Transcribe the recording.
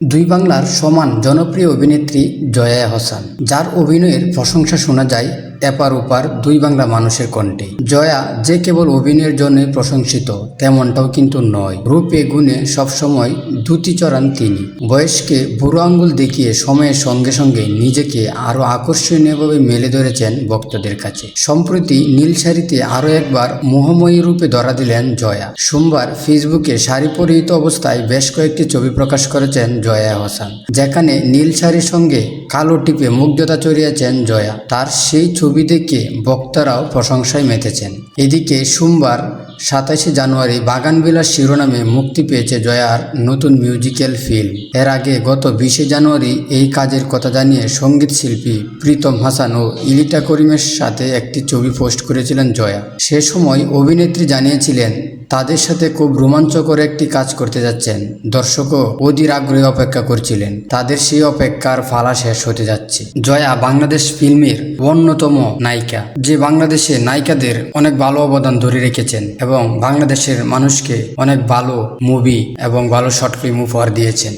দুই বাংলার সমান জনপ্রিয় অভিনেত্রী জয়া আহসান, যার অভিনয়ের প্রশংসা শোনা যায় এপার ওপার দুই বাংলা মানুষের কণ্ঠে। জয়া যে কেবল অভিনয়ের জন্যই প্রশংসিত তেমনটাও কিন্তু নয়, রূপে গুণে সবসময় দ্যুতি চড়ান তিনি। বয়সকে বুড়ো আঙ্গুল দেখিয়ে সময়ের সঙ্গে সঙ্গে নিজেকে আরও আকর্ষণীয়ভাবে মেলে ধরেছেন ভক্তদের কাছে। সম্প্রতি নীল শাড়িতে আরও একবার মোহময়ী রূপে ধরা দিলেন জয়া। সোমবার ফেসবুকে শাড়ি পরিহিত অবস্থায় বেশ কয়েকটি ছবি প্রকাশ করেছেন জয়া আহসান, যেখানে নীল শাড়ির সঙ্গে কালো টিপে মুগ্ধতা চড়িয়েছেন জয়া। তার সেই ছবি দেখে ভক্তরাও প্রশংসায় মেতেছেন। এদিকে সোমবার 27শে জানুয়ারি বাগানবিলাস শিরোনামে মুক্তি পেয়েছে জয়ার নতুন মিউজিক্যাল ফিল্ম। এর আগে গত 20শে জানুয়ারি এই কাজের কথা জানিয়ে সঙ্গীত শিল্পী প্রীতম হাসান ও ইলিটা করিমের সাথে একটি ছবি পোস্ট করেছিলেন জয়া। সে সময় অভিনেত্রী জানিয়েছিলেন তাদের সাথে খুব রোমাঞ্চকর একটি কাজ করতে যাচ্ছেন। দর্শকও অধীর আগ্রহে অপেক্ষা করছিলেন। তাদের সেই অপেক্ষার ফালা শেষ হতে যাচ্ছে। জয়া বাংলাদেশ ফিল্মের অন্যতম নায়িকা, যে বাংলাদেশে নায়িকাদের অনেক ভালো অবদান ধরে রেখেছেন এবং বাংলাদেশের মানুষকে অনেক ভালো মুভি এবং ভালো শর্ট ফিল্ম উপহার দিয়েছেন।